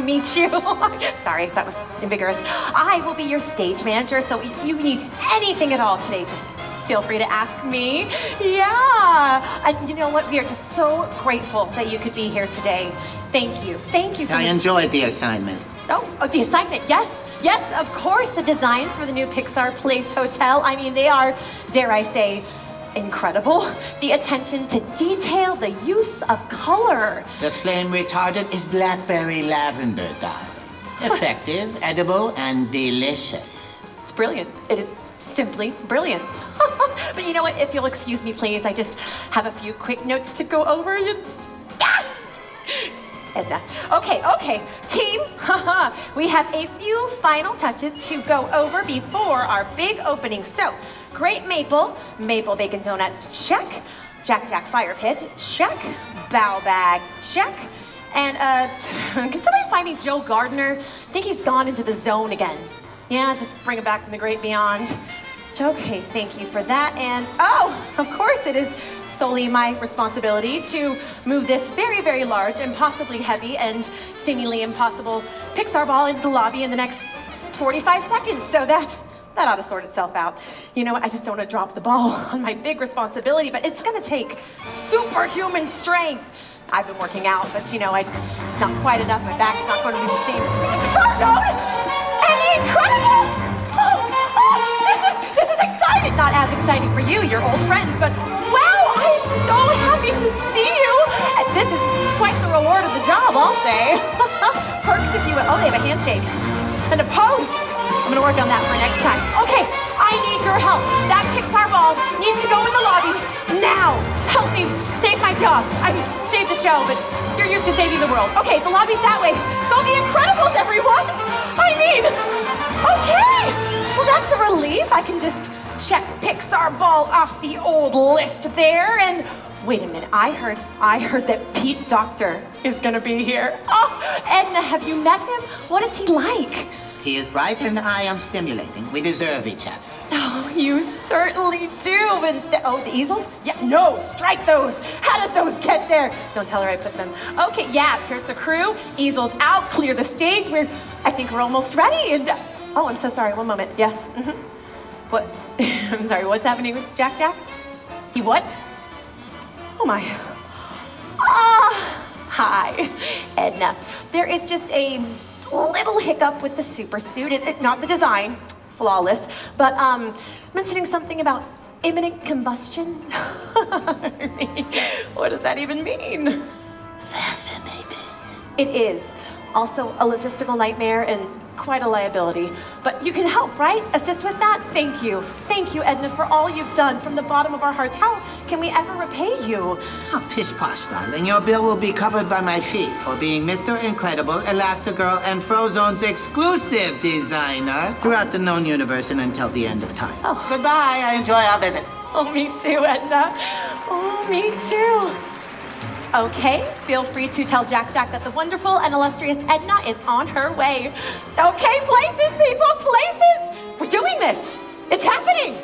meet you. Sorry, that was ambiguous. I will be your stage manager, so if you need anything at all today, just feel free to ask me. Yeah. And you know what? We are just so grateful that you could be here today. Thank you. Thank you. I enjoyed the assignment. Oh, the assignment, yes. Yes, of course, the designs for the new Pixar Place Hotel. I mean, they are, dare I say, incredible. The attention to detail, the use of color. The flame retardant is blackberry lavender, darling. Effective, edible, and delicious. It's brilliant. It is simply brilliant. But you know what? If you'll excuse me, please, I just have a few quick notes to go over. Okay, team, we have a few final touches to go over before our big opening. So, Great Maple Bacon Donuts, check. Jack Fire Pit, check. Bow Bags, check. And, can somebody find me Joe Gardner? I think he's gone into the zone again. Yeah, just bring him back from the great beyond. Okay, thank you for that. And, of course it is solely my responsibility to move this very, very large and possibly heavy and seemingly impossible Pixar ball into the lobby in the next 45 seconds. So that ought to sort itself out. You know what, I just don't want to drop the ball on my big responsibility, but it's gonna take superhuman strength. I've been working out, but you know, it's not quite enough. My back's not going to be the same. And the incredible! This is exciting! Not as exciting for you, your old friends, but wow, I am so happy to see you! And this is quite the reward of the job, I'll say. Perks if you will. Oh, they have a handshake. And a pose. I'm gonna work on that for next time. Okay, I need your help. That Pixar ball needs to go in the lobby now. Help me save my job. I mean, save the show, but you're used to saving the world. Okay, the lobby's that way. Go The Incredibles, everyone! I mean, okay! Well, that's a relief. I can just check Pixar ball off the old list there. And wait a minute, I heard that Pete Docter is gonna be here. Oh, Edna, have you met him? What is he like? He is bright and I am stimulating. We deserve each other. Oh, you certainly do. And the easels? Yeah, no, strike those. How did those get there? Don't tell her I put them. Okay, yeah, here's the crew. Easels out, clear the stage. I think we're almost ready. And oh, I'm so sorry. One moment. Yeah. What? I'm sorry. What's happening with Jack? He what? Oh my. Hi, Edna. There is just a little hiccup with the super suit. Not the design, flawless, but mentioning something about imminent combustion. What does that even mean? Fascinating. It is. Also a logistical nightmare and quite a liability. But you can help, right? Assist with that? Thank you. Thank you, Edna, for all you've done from the bottom of our hearts. How can we ever repay you? Oh, pish posh, darling. Your bill will be covered by my fee for being Mr. Incredible, Elastigirl, and Frozone's exclusive designer throughout the known universe and until the end of time. Oh. Goodbye. I enjoy our visit. Oh, me too, Edna. Oh, me too. Okay, feel free to tell Jack that the wonderful and illustrious Edna is on her way. Okay, places, people, places! We're doing this! It's happening!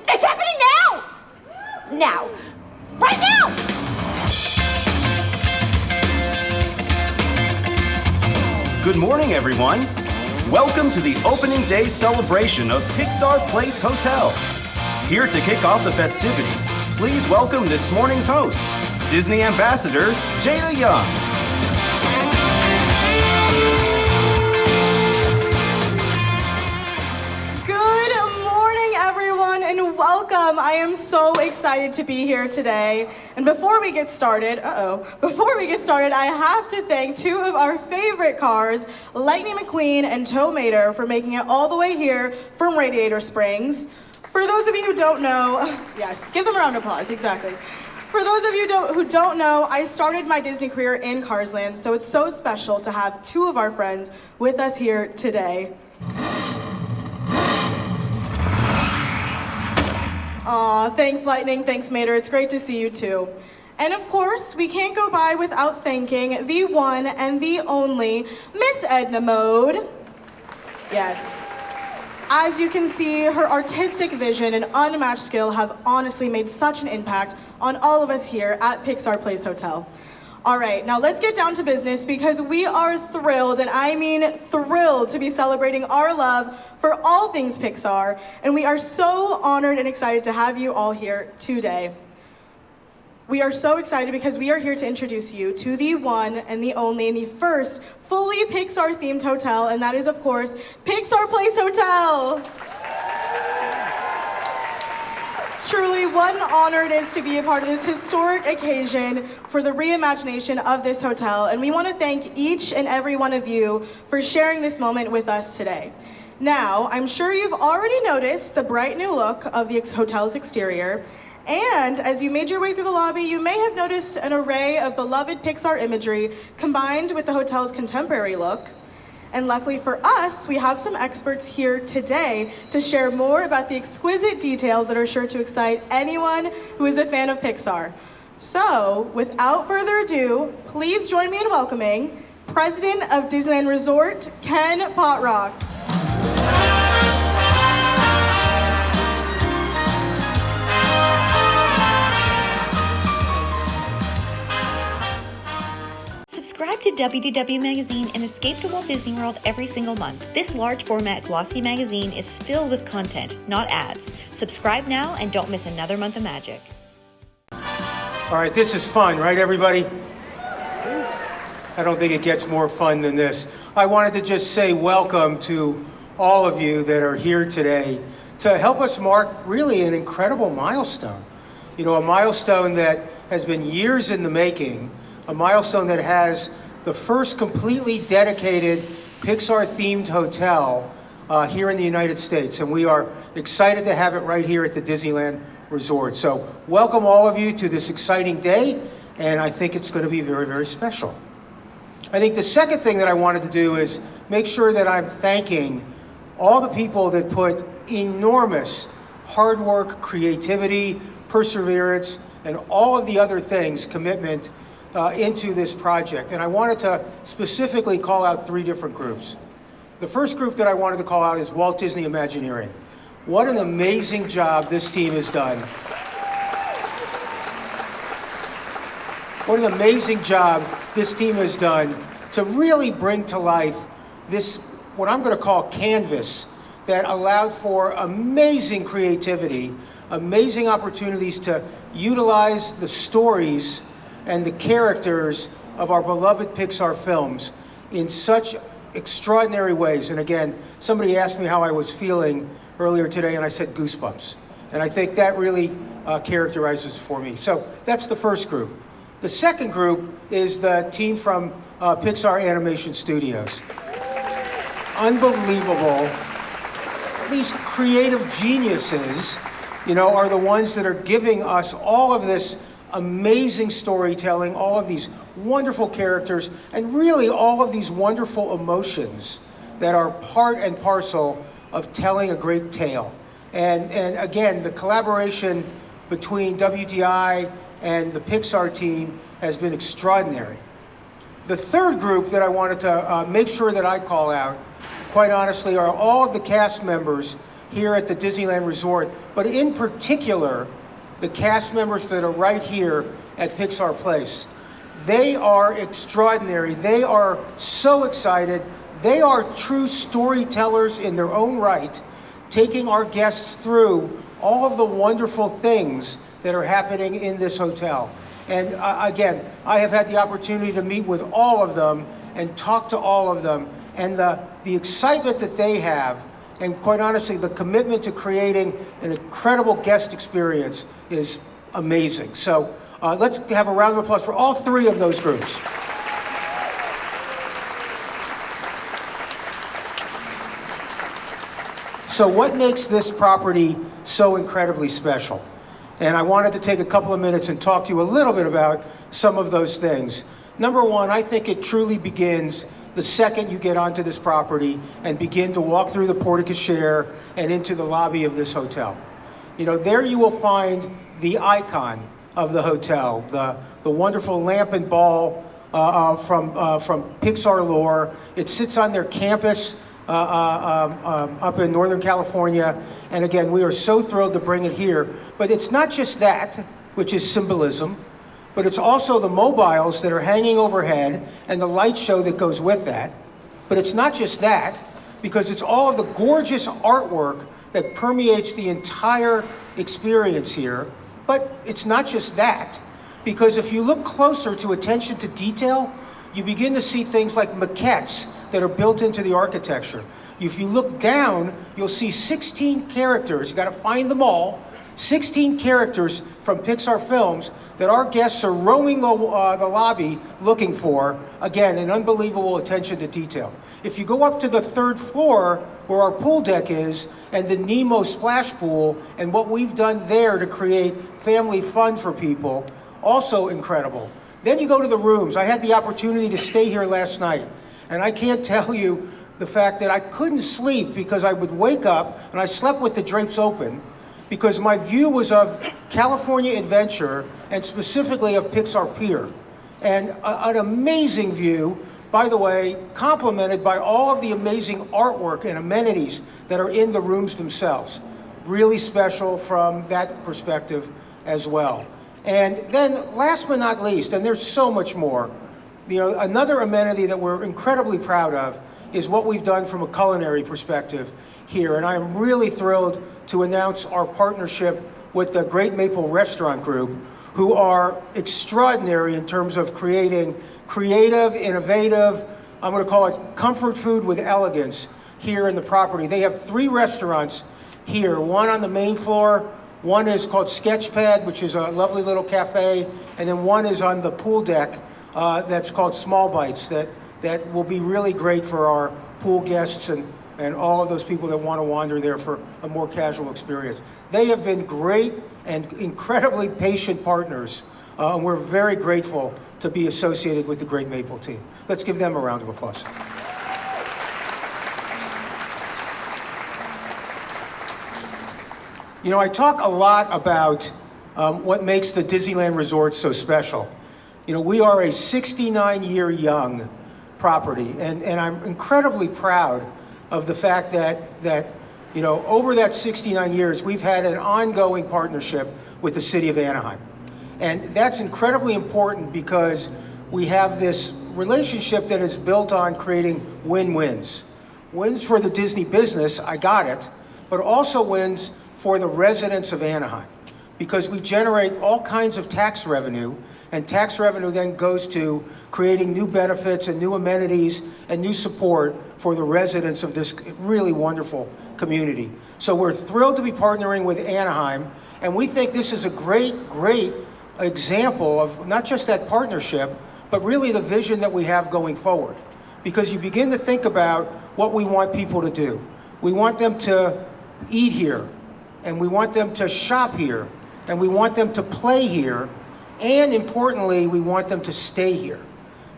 It's happening now! Now. Right now! Good morning, everyone. Welcome to the opening day celebration of Pixar Place Hotel. Here to kick off the festivities, please welcome this morning's host, Disney Ambassador, Jada Young. Good morning, everyone, and welcome. I am so excited to be here today. And before we get started, I have to thank two of our favorite cars, Lightning McQueen and Tow Mater, for making it all the way here from Radiator Springs. For those of you who don't know, yes, give them a round of applause, exactly. For those of you who don't know, I started my Disney career in Carsland, so it's so special to have two of our friends with us here today. Aw, thanks Lightning, thanks Mater, it's great to see you too. And of course, we can't go by without thanking the one and the only Miss Edna Mode. Yes. As you can see, her artistic vision and unmatched skill have honestly made such an impact on all of us here at Pixar Place Hotel. All right, now let's get down to business because we are thrilled, and I mean thrilled, to be celebrating our love for all things Pixar, and we are so honored and excited to have you all here today. We are so excited because we are here to introduce you to the one and the only and the first fully Pixar-themed hotel, and that is, of course, Pixar Place Hotel. Truly, what an honor it is to be a part of this historic occasion for the reimagination of this hotel, and we want to thank each and every one of you for sharing this moment with us today. Now, I'm sure you've already noticed the bright new look of the hotel's exterior, and as you made your way through the lobby, you may have noticed an array of beloved Pixar imagery combined with the hotel's contemporary look. And luckily for us, we have some experts here today to share more about the exquisite details that are sure to excite anyone who is a fan of Pixar. So, without further ado, please join me in welcoming President of Disneyland Resort, Ken Potrock. Subscribe to WDW Magazine and escape to Walt Disney World every single month. This large format glossy magazine is filled with content, not ads. Subscribe now and don't miss another month of magic. All right, this is fun, right, everybody? I don't think it gets more fun than this. I wanted to just say welcome to all of you that are here today to help us mark really an incredible milestone. You know, a milestone that has been years in the making, a milestone that has the first completely dedicated Pixar-themed hotel here in the United States. And we are excited to have it right here at the Disneyland Resort. So welcome all of you to this exciting day, and I think it's going to be very, very special. I think the second thing that I wanted to do is make sure that I'm thanking all the people that put enormous hard work, creativity, perseverance, and all of the other things, commitment, into this project. And I wanted to specifically call out three different groups. The first group that I wanted to call out is Walt Disney Imagineering. What an amazing job this team has done. What an amazing job this team has done to really bring to life this, what I'm going to call canvas, that allowed for amazing creativity, amazing opportunities to utilize the stories and the characters of our beloved Pixar films in such extraordinary ways. And again, somebody asked me how I was feeling earlier today, and I said goosebumps. And I think that really characterizes for me. So that's the first group. The second group is the team from Pixar Animation Studios. Unbelievable. These creative geniuses, you know, are the ones that are giving us all of this amazing storytelling, all of these wonderful characters, and really all of these wonderful emotions that are part and parcel of telling a great tale. And again, the collaboration between WDI and the Pixar team has been extraordinary. The third group that I wanted to make sure that I call out, quite honestly, are all of the cast members here at the Disneyland Resort, but in particular, the cast members that are right here at Pixar Place. They are extraordinary. They are so excited. They are true storytellers in their own right, taking our guests through all of the wonderful things that are happening in this hotel. And again, I have had the opportunity to meet with all of them and talk to all of them, and the excitement that they have, and quite honestly, the commitment to creating an incredible guest experience is amazing. So let's have a round of applause for all three of those groups. So what makes this property so incredibly special? And I wanted to take a couple of minutes and talk to you a little bit about some of those things. Number one, I think it truly begins the second you get onto this property and begin to walk through the porte cochere and into the lobby of this hotel. You know, there you will find the icon of the hotel, the wonderful lamp and ball from Pixar lore. It sits on their campus up in Northern California. And again, we are so thrilled to bring it here. But it's not just that, which is symbolism, but it's also the mobiles that are hanging overhead and the light show that goes with that. But it's not just that, because it's all of the gorgeous artwork that permeates the entire experience here. But it's not just that, because if you look closer to attention to detail, you begin to see things like maquettes that are built into the architecture. If you look down, you'll see 16 characters, you gotta find them all, 16 characters from Pixar films that our guests are roaming the lobby looking for. Again, an unbelievable attention to detail. If you go up to the 3rd floor where our pool deck is and the Nemo splash pool and what we've done there to create family fun for people, also incredible. Then you go to the rooms. I had the opportunity to stay here last night, and I can't tell you the fact that I couldn't sleep because I would wake up and I slept with the drapes open, because my view was of California Adventure and specifically of Pixar Pier. And an amazing view, by the way, complemented by all of the amazing artwork and amenities that are in the rooms themselves. Really special from that perspective as well. And then last but not least, and there's so much more, another amenity that we're incredibly proud of is what we've done from a culinary perspective here. And I am really thrilled to announce our partnership with the Great Maple Restaurant Group, who are extraordinary in terms of creating creative, innovative, I'm going to call it comfort food with elegance here in the property. They have 3 restaurants here, one on the main floor, one is called Sketchpad, which is a lovely little cafe, and then one is on the pool deck that's called Small Bites, that will be really great for our pool guests and all of those people that want to wander there for a more casual experience. They have been great and incredibly patient partners, and we're very grateful to be associated with the Great Maple team. Let's give them a round of applause. I talk a lot about what makes the Disneyland Resort so special. We are a 69-year young property, and I'm incredibly proud of the fact that over that 69 years, we've had an ongoing partnership with the city of Anaheim. And that's incredibly important because we have this relationship that is built on creating win-wins. Wins for the Disney business, I got it, but also wins for the residents of Anaheim, because we generate all kinds of tax revenue, and tax revenue then goes to creating new benefits and new amenities and new support for the residents of this really wonderful community. So we're thrilled to be partnering with Anaheim, and we think this is a great example of not just that partnership, but really the vision that we have going forward. Because you begin to think about what we want people to do. We want them to eat here, and we want them to shop here, and we want them to play here, and importantly, we want them to stay here.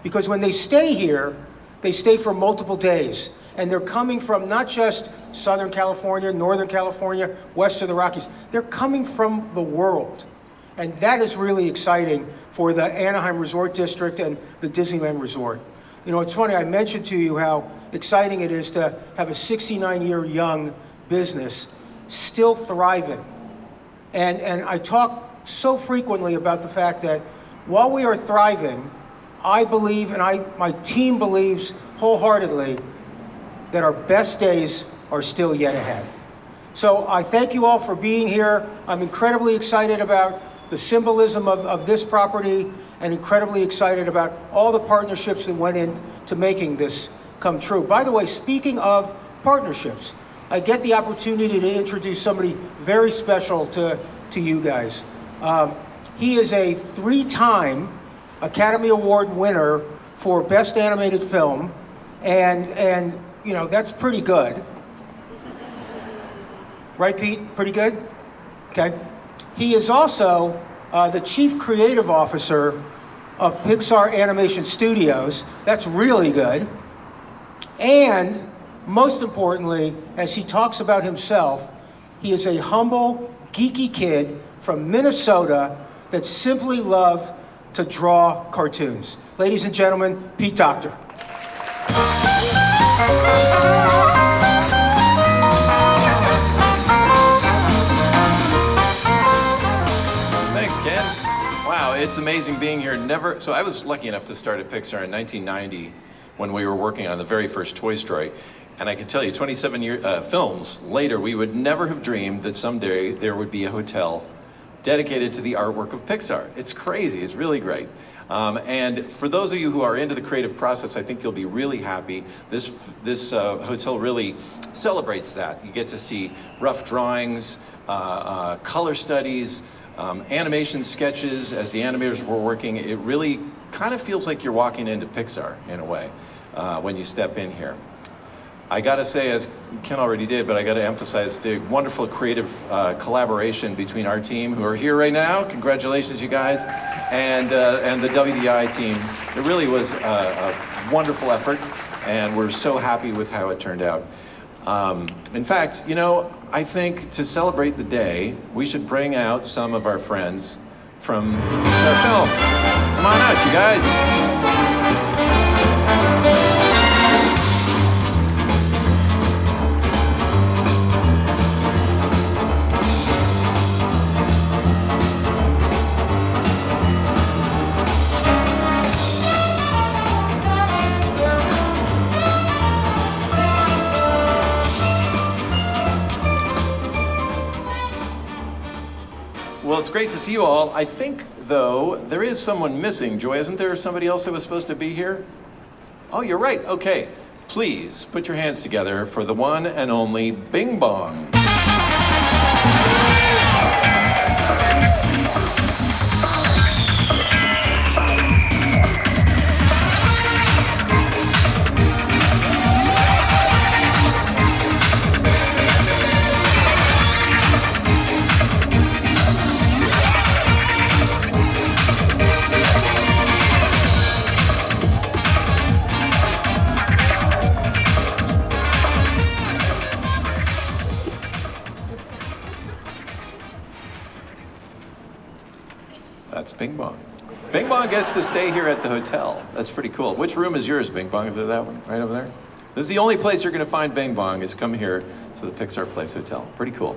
Because when they stay here, they stay for multiple days, and they're coming from not just Southern California, Northern California, west of the Rockies. They're coming from the world. And that is really exciting for the Anaheim Resort District and the Disneyland Resort. It's funny, I mentioned to you how exciting it is to have a 69-year young business still thriving. And I talk so frequently about the fact that while we are thriving, I believe, and my team believes wholeheartedly, that our best days are still yet ahead. So I thank you all for being here. I'm incredibly excited about the symbolism of this property, and incredibly excited about all the partnerships that went into making this come true. By the way, speaking of partnerships, I get the opportunity to introduce somebody very special to you guys. He is a 3-time Academy Award winner for Best Animated Film, and that's pretty good. Right, Pete? Pretty good? Okay. He is also the Chief Creative Officer of Pixar Animation Studios. That's really good. And most importantly, as he talks about himself, he is a humble, geeky kid from Minnesota that simply loves to draw cartoons. Ladies and gentlemen, Pete Docter. It's amazing being here. So I was lucky enough to start at Pixar in 1990 when we were working on the very first Toy Story. And I can tell you, 27 films later, we would never have dreamed that someday there would be a hotel dedicated to the artwork of Pixar. It's crazy, it's really great. And for those of you who are into the creative process, I think you'll be really happy. This hotel really celebrates that. You get to see rough drawings, color studies, animation sketches as the animators were working. It really kind of feels like you're walking into Pixar in a way when you step in here. I gotta say, as Ken already did, but I gotta emphasize the wonderful creative collaboration between our team, who are here right now. Congratulations, you guys, and the WDI team. It really was a wonderful effort, and we're so happy with how it turned out. In fact, you know, I think to celebrate the day, we should bring out some of our friends from our films. Come on out, you guys. Well, it's great to see you all. I think, though, there is someone missing. Joy, isn't there somebody else that was supposed to be here? Oh, you're right. Okay. Please put your hands together for the one and only Bing Bong. That's Bing Bong. Bing Bong gets to stay here at the hotel. That's pretty cool. Which room is yours, Bing Bong? Is it that one, right over there? This is the only place you're going to find Bing Bong, is come here to the Pixar Place Hotel. Pretty cool.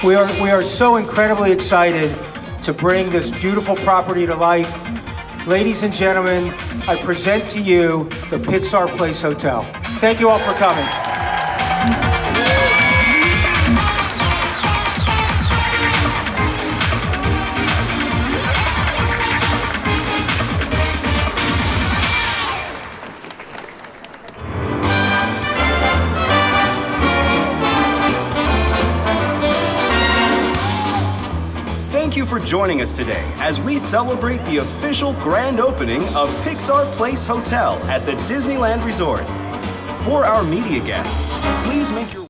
We are so incredibly excited to bring this beautiful property to life. Ladies and gentlemen, I present to you the Pixar Place Hotel. Thank you all for coming. Thank you for joining us today as we celebrate the official grand opening of Pixar Place Hotel at the Disneyland Resort. For our media guests, please make your